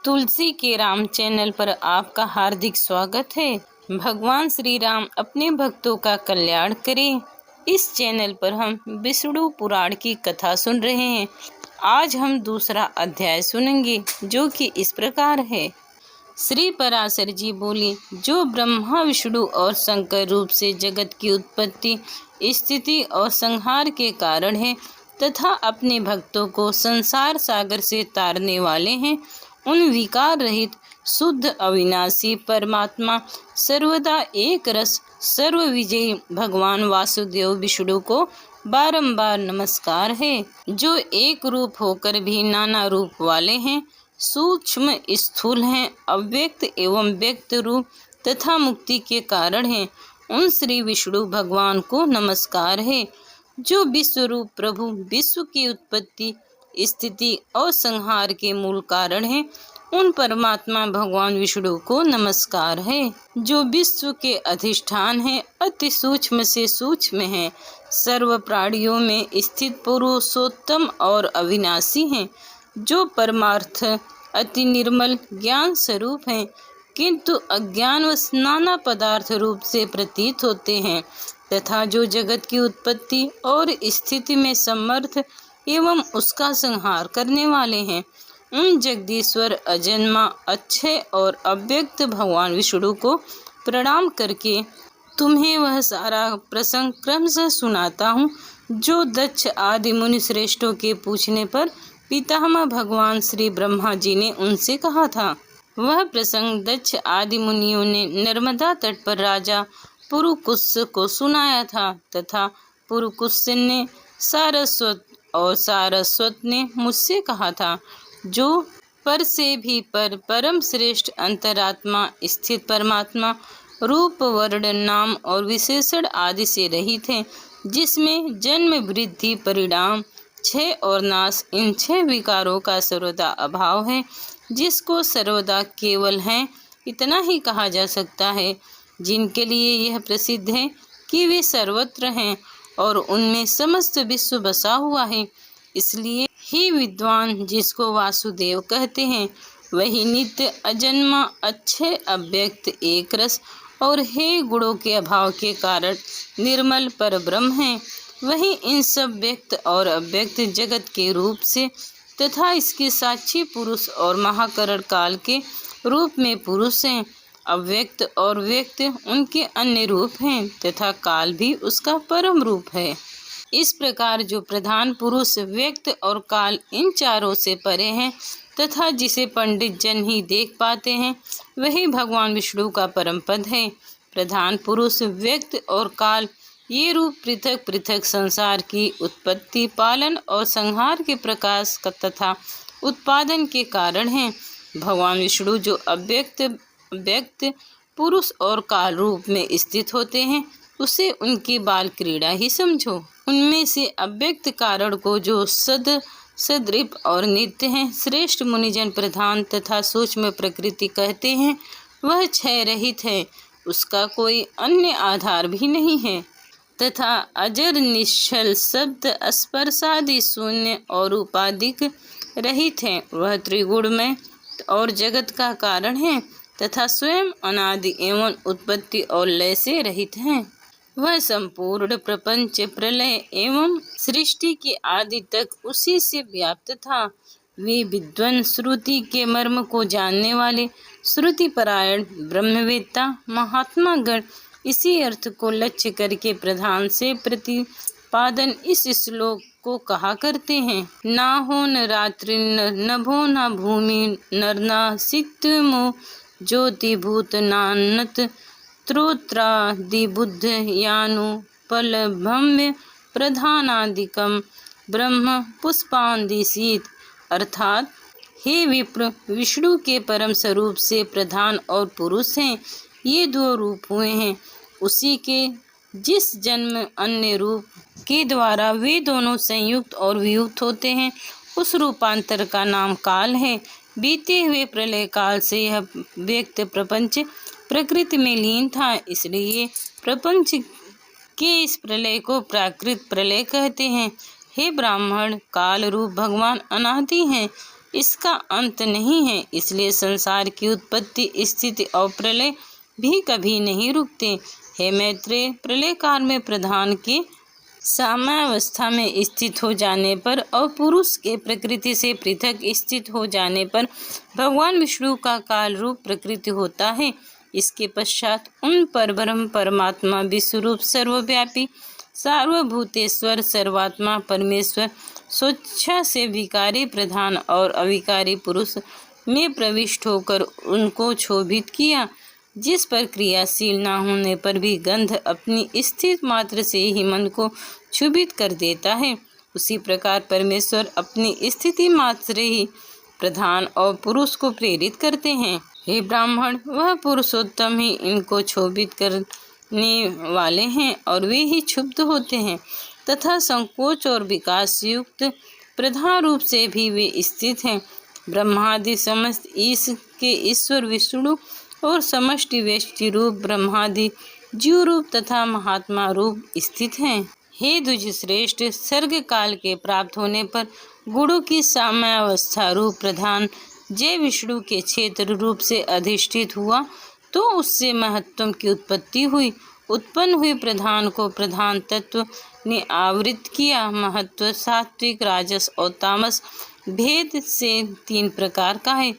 तुलसी के राम चैनल पर आपका हार्दिक स्वागत है। भगवान श्री राम अपने भक्तों का कल्याण करें। इस चैनल पर हम विष्णु पुराण की कथा सुन रहे हैं। आज हम दूसरा अध्याय सुनेंगे जो कि इस प्रकार है। श्री पराशर जी बोले, जो ब्रह्मा विष्णु और शंकर रूप से जगत की उत्पत्ति, स्थिति और संहार के कारण है तथा अपने भक्तों को संसार सागर से तारने वाले हैं, उन विकार रहित शुद्ध अविनाशी परमात्मा सर्वदा एक रस सर्व विजयी भगवान वासुदेव विष्णु को बारंबार नमस्कार है, जो एक रूप होकर भी नाना रूप वाले हैं, सूक्ष्म स्थूल हैं, अव्यक्त एवं व्यक्त रूप तथा मुक्ति के कारण हैं। उन श्री विष्णु भगवान को नमस्कार है, जो विश्व रूप प्रभु, विश्व की उत्पत्ति, स्थिति और संहार के मूल कारण हैं। उन परमात्मा भगवान विष्णु को नमस्कार है, जो विश्व के अधिष्ठान है, अति सूक्ष्म से सूक्ष्म है, सर्व प्राणियों में स्थित पुरुषोत्तम और अविनाशी हैं, जो परमार्थ अति निर्मल ज्ञान स्वरूप हैं, किंतु अज्ञान व नाना पदार्थ रूप से प्रतीत होते हैं, तथा जो जगत की उत्पत्ति और स्थिति में समर्थ एवं उसका संहार करने वाले हैं। उन जगदीश्वर अजन्मा अच्छे और अव्यक्त भगवान विष्णु को प्रणाम करके तुम्हें वह सारा प्रसंग क्रमशः सुनाता हूँ, जो दक्ष आदि मुनि श्रेष्ठों के पूछने पर पितामह भगवान श्री ब्रह्मा जी ने उनसे कहा था। वह प्रसंग दक्ष आदि मुनियों ने नर्मदा तट पर राजा पुरुकुस को सुनाया था, तथा पुरुकुस ने सारस्वत और सारस्वत ने मुझसे कहा था, जो पर से भी पर परम श्रेष्ठ अंतरात्मा स्थित परमात्मा रूप वर्ण नाम और विशेषण आदि से रहित है, जिसमें जन्म वृद्धि परिणाम क्षय और नाश इन 6 विकारों का सर्वदा अभाव है, जिसको सर्वदा केवल है इतना ही कहा जा सकता है, जिनके लिए यह प्रसिद्ध है कि वे सर्वत्र हैं और उनमें समस्त विश्व बसा हुआ है। इसलिए ही विद्वान जिसको वासुदेव कहते हैं, वही नित्य अजन्मा अच्छे अव्यक्त एक रस और हे गुणों के अभाव के कारण निर्मल पर ब्रह्म है। वही इन सब व्यक्त और अव्यक्त जगत के रूप से तथा इसके साक्षी पुरुष और महाकरण काल के रूप में पुरुष हैं। अव्यक्त और व्यक्त उनके अन्य रूप हैं तथा काल भी उसका परम रूप है। इस प्रकार जो प्रधान पुरुष व्यक्त और काल इन चारों से परे हैं तथा जिसे पंडित जन ही देख पाते हैं, वही भगवान विष्णु का परम पद है। प्रधान पुरुष व्यक्त और काल ये रूप पृथक पृथक संसार की उत्पत्ति, पालन और संहार के प्रकाश का तथा उत्पादन के कारण हैं। भगवान विष्णु जो अव्यक्त व्यक्त पुरुष और काल रूप में स्थित होते हैं, उसे उनकी बाल क्रीड़ा ही समझो। उनमें से अव्यक्त कारण को जो सदृप और नित्य हैं, श्रेष्ठ मुनिजन प्रधान तथा सूक्ष्म प्रकृति कहते हैं, वह क्षय रहित है, उसका कोई अन्य आधार भी नहीं है, तथा अजर निश्चल शब्द स्पर्शादि शून्य और उपाधिक रहित है। वह त्रिगुणमय और जगत का कारण है तथा स्वयं अनादि एवं उत्पत्ति और लय से रहित है। वह संपूर्ण प्रपंच प्रलय एवं सृष्टि के आदि तक उसी से व्याप्त था। वे विद्वान श्रुति के मर्म को जानने वाले श्रुति परायण ब्रह्मवेत्ता महात्मा गण इसी अर्थ को लक्ष्य करके प्रधान से प्रतिपादन इस श्लोक को कहा करते हैं। ना हो न रात्रि नभो न भूमि नरना सिक्तमो ज्योति भूत नानत त्रोत्रादि बुद्ध यानु पलभम्य प्रधानादिकम ब्रह्म पुष्पादिशीत। अर्थात हे विप्र, विष्णु के परम स्वरूप से प्रधान और पुरुष हैं, ये 2 रूप हुए हैं। उसी के जिस जन्म अन्य रूप के द्वारा वे दोनों संयुक्त और वियुक्त होते हैं, उस रूपांतर का नाम काल है। बीते हुए प्रलय काल से यह व्यक्त प्रपंच प्रकृति में लीन था, इसलिए प्रपंच के इस प्रलय को प्राकृत प्रलय कहते हैं। हे ब्राह्मण, काल रूप भगवान अनादि हैं, इसका अंत नहीं है। इसलिए संसार की उत्पत्ति, स्थिति और प्रलय भी कभी नहीं रुकते। हे मैत्रेय, प्रलय काल में प्रधान के साम्यावस्था में स्थित हो जाने पर और पुरुष के प्रकृति से पृथक स्थित हो जाने पर भगवान विष्णु का काल रूप प्रकृति होता है। इसके पश्चात उन परब्रह्म परमात्मा विश्वरूप सर्वव्यापी सार्वभूतेश्वर सर्वात्मा परमेश्वर स्वेच्छा से विकारी प्रधान और अविकारी पुरुष में प्रविष्ट होकर उनको क्षोभित किया। जिस पर क्रियाशील न होने पर भी गंध अपनी स्थित मात्र से ही मन को क्षुभित कर देता है, उसी प्रकार परमेश्वर अपनी स्थिति मात्र ही प्रधान और पुरुष को प्रेरित करते हैं। हे ब्राह्मण, वह पुरुषोत्तम ही इनको क्षोभित करने वाले हैं और वे ही क्षुब्ध होते हैं तथा संकोच और विकास युक्त प्रधान रूप से भी वे स्थित हैं। ब्रह्मादि समस्त ईश के ईश्वर विष्णु और समष्टि व्यष्टि रूप ब्रह्मादि जीव रूप तथा महात्मा रूप स्थित हैं। हे द्विज श्रेष्ठ, सर्ग काल के प्राप्त होने पर गुणों की साम्यावस्था रूप प्रधान जय विष्णु के क्षेत्र रूप से अधिष्ठित हुआ तो उससे महत्व की उत्पत्ति हुई। उत्पन्न हुए प्रधान को प्रधान तत्व ने आवृत किया। महत्व सात्विक, राजस और तामस भेद से 3 प्रकार का है,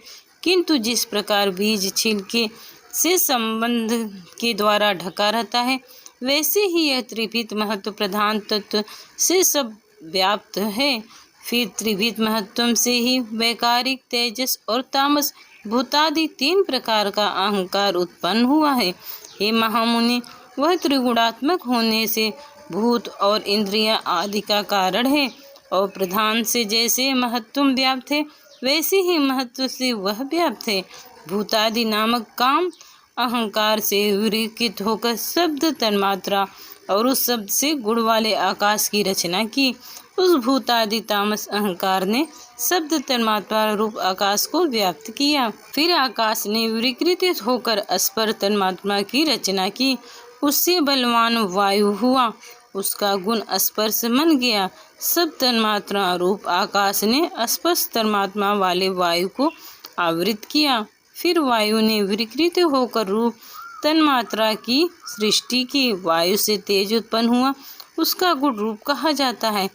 किंतु जिस प्रकार बीज छिलके से संबंध के द्वारा ढका रहता है, वैसे ही यह त्रिविध महत्व प्रधान तत्व से सब व्याप्त है। फिर त्रिविध महत्व से ही वैकारिक, तेजस और तामस भूतादि 3 प्रकार का अहंकार उत्पन्न हुआ है। हे महामुनि, वह त्रिगुणात्मक होने से भूत और इंद्रियां आदि का कारण है और प्रधान से जैसे महत्व व्याप्त है वैसे ही महत्व से वह व्याप्त है। भूतादि नामक काम अहंकार से विकृत होकर शब्द तन्मात्रा और उस शब्द से गुण वाले आकाश की रचना की। उस भूतादि तामस अहंकार ने शब्द तन्मात्रा रूप आकाश को व्याप्त किया। फिर आकाश ने विकृत होकर अस्पर तन्मात्रा की रचना की। उससे बलवान वायु हुआ, उसका गुण स्पर्श बन गया। सब तन्मात्रा रूप आकाश ने स्पर्श तन्मात्रा वाले वायु को आवृत किया। फिर वायु ने विकृत होकर रूप तन्मात्रा की सृष्टि की। वायु से तेज उत्पन्न हुआ, उसका गुण रूप कहा जाता है।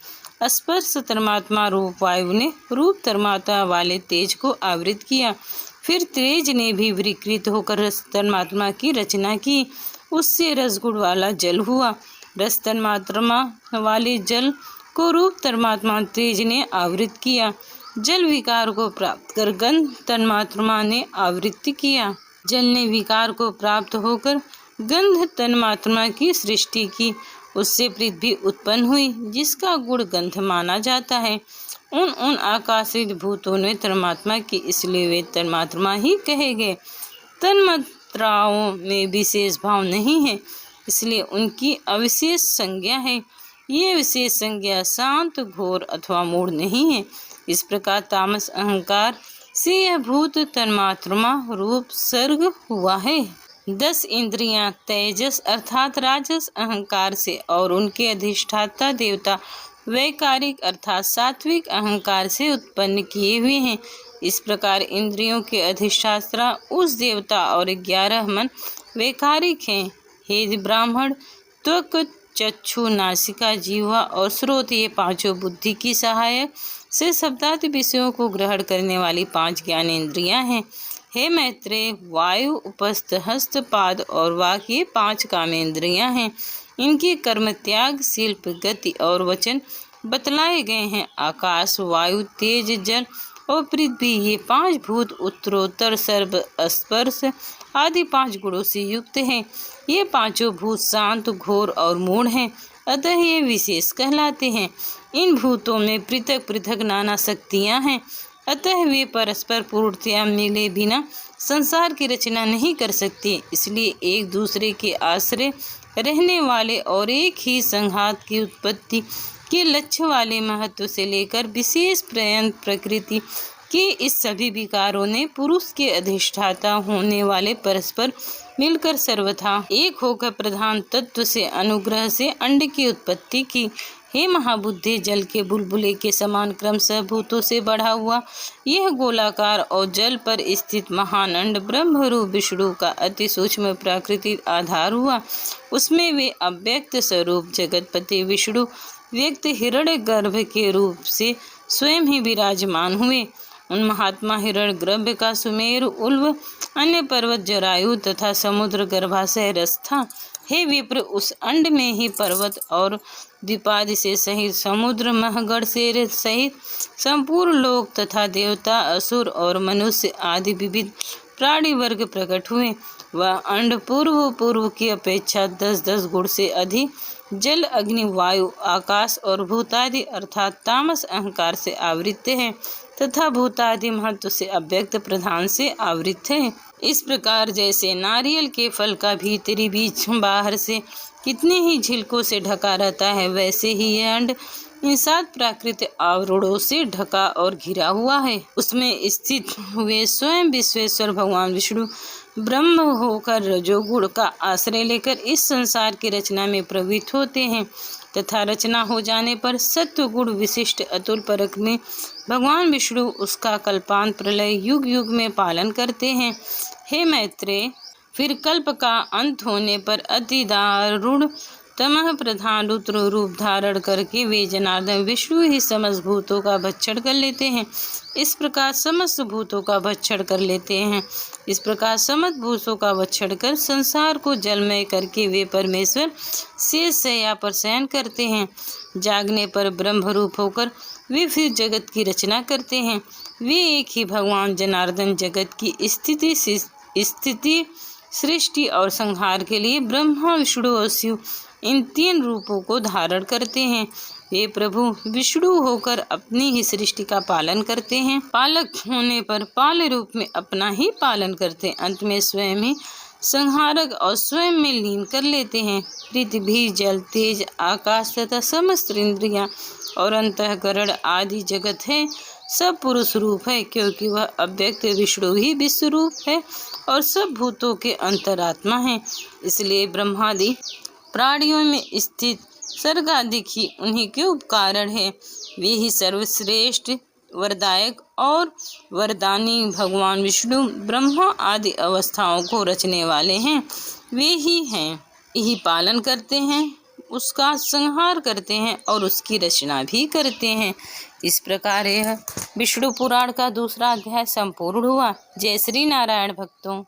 स्पर्श तन्मात्रा रूप वायु ने रूप तन्मात्रा वाले तेज को आवृत किया। फिर तेज ने भी विकृत होकर रस तन्मात्रा की रचना की। उससे रसगुण वाला जल हुआ। रस तन्मात्रा वाले जल को रूप तन्मात्रा तेज ने आवृत किया। जल विकार को प्राप्त कर गंध तन्मात्रा ने आवृत्ति किया। जल ने विकार को प्राप्त होकर गंध तन्मात्रा की सृष्टि की। उससे पृथ्वी उत्पन्न हुई, जिसका गुण गंध माना जाता है। उन आकाशित भूतों ने तन्मात्रा की, इसलिए वे तन्मात्रा ही कहे गए। तन्मात्राओं में विशेष भाव नहीं है, इसलिए उनकी अविशेष संज्ञा है। ये विशेष संज्ञा शांत, घोर अथवा मूढ़ नहीं है। इस प्रकार तामस अहंकार से यह भूत तन्मात्रा रूप सर्ग हुआ है। 10 इंद्रियां तेजस अर्थात राजस अहंकार से और उनके अधिष्ठाता देवता वैकारिक अर्थात सात्विक अहंकार से उत्पन्न किए हुए हैं। इस प्रकार इंद्रियों के अधिष्ठाता उस देवता और 11 मन वैकारिक हैं। हे ब्राह्मण, त्वक, चक्षु, नासिका, जीवा और श्रोत ये 5 बुद्धि की सहायक से शब्दादि विषयों को ग्रहण करने वाली 5 ज्ञानेंद्रियां हैं। हे मैत्रेय, वायु, उपस्थ, हस्त, पाद और वाक ये 5 कामेंद्रियां हैं। इनके कर्म त्याग, शिल्प, गति और वचन बतलाए गए हैं। आकाश, वायु, तेज, जल और पृथ्वी ये 5 भूत उत्तरोत्तर सर्व स्पर्श आदि 5 गुणों से युक्त हैं। ये 5 भूत शांत, घोर और मूढ़ हैं, अतः ये विशेष कहलाते हैं। इन भूतों में पृथक पृथक नाना शक्तियाँ हैं, अतः वे परस्पर पूर्णतया मिले बिना संसार की रचना नहीं कर सकते। इसलिए एक दूसरे के आश्रय रहने वाले और एक ही संघात की उत्पत्ति के लक्ष्य वाले महत्व से लेकर विशेष पर्यंत प्रकृति के इस सभी विकारों ने पुरुष के अधिष्ठाता होने वाले परस्पर मिलकर सर्वथा एक होकर प्रधान तत्व से अनुग्रह से अंड की उत्पत्ति की। हे महाबुद्धि, जल के बुलबुले के समान क्रमशः भूतों से बढ़ा हुआ यह गोलाकार और जल पर स्थित महान अंड ब्रह्मरूप विष्णु का अति सूक्ष्म प्राकृतिक आधार हुआ। उसमें वे अव्यक्त स्वरूप जगतपति विष्णु व्यक्त हिरण्य गर्भ के रूप से स्वयं ही विराजमान हुए। उन महात्मा हिरण्य गर्भ का सुमेरु, उल्व, अन्य पर्वत जरायु तथा समुद्र गर्भाशय रस था। हे विप्र, उस अंड में ही पर्वत और द्वीपादि से सहित समुद्र, महगढ़ से सहित संपूर्ण लोक तथा देवता, असुर और मनुष्य आदि विविध प्राणी वर्ग प्रकट हुए। वह अंड पूर्व की अपेक्षा 10-10 गुण से अधिक जल, अग्नि, वायु, आकाश और भूतादि अर्थात तामस अहंकार से आवृत है तथा भूतादि महत्व से अव्यक्त प्रधान से आवृत है। इस प्रकार जैसे नारियल के फल का भीतरी बीज बाहर से कितने ही झिलकों से ढका रहता है, वैसे ही यह अंड इन 7 प्राकृतिक आवरणों से ढका और घिरा हुआ है। उसमें स्थित हुए स्वयं विश्वेश्वर भगवान विष्णु ब्रह्म होकर रजोगुण का आश्रय लेकर इस संसार की रचना में प्रवृत्त होते हैं तथा रचना हो जाने पर सत्व गुण विशिष्ट अतुल परक में भगवान विष्णु उसका कल्पांत प्रलय युग युग में पालन करते हैं। हे मैत्रेय, फिर कल्प का अंत होने पर अति दारुण तमह प्रधान रुद्र रूप धारण करके वे जनार्दन विष्णु ही समस्त भूतों का भक्षण कर लेते हैं। इस प्रकार समस्त भूतों का भक्षण कर लेते हैं। इस प्रकार समस्त भूतों का भक्षण कर संसार को जलमय करके वे परमेश्वर शेष शैया पर शयन करते हैं। जागने पर ब्रह्म रूप होकर वे फिर जगत की रचना करते हैं। वे एक ही भगवान जनार्दन जगत की स्थिति सृष्टि और संहार के लिए ब्रह्मा, विष्णु और शिव इन 3 रूपों को धारण करते हैं। वे प्रभु विष्णु होकर अपनी ही सृष्टि का पालन करते हैं। पालक होने पर पाल रूप में अपना ही पालन करते हैं। अंत में स्वयं ही संहारक और स्वयं में लीन कर लेते हैं। पृथ्वी, जल, तेज, आकाश तथा समस्त इंद्रियां और अंतःकरण आदि जगत है सब पुरुष रूप है, क्योंकि वह अव्यक्त विष्णु ही विश्व रूप है और सब भूतों के अंतरात्मा है। इसलिए ब्रह्मादि प्राणियों में स्थित सर्गाधिक ही उन्हीं के उपकारण है। वे ही सर्वश्रेष्ठ वरदायक और वरदानी भगवान विष्णु ब्रह्मा आदि अवस्थाओं को रचने वाले हैं। वे ही हैं, यही पालन करते हैं, उसका संहार करते हैं और उसकी रचना भी करते हैं। इस प्रकार यह विष्णु पुराण का दूसरा अध्याय संपूर्ण हुआ। जय श्री नारायण भक्तों।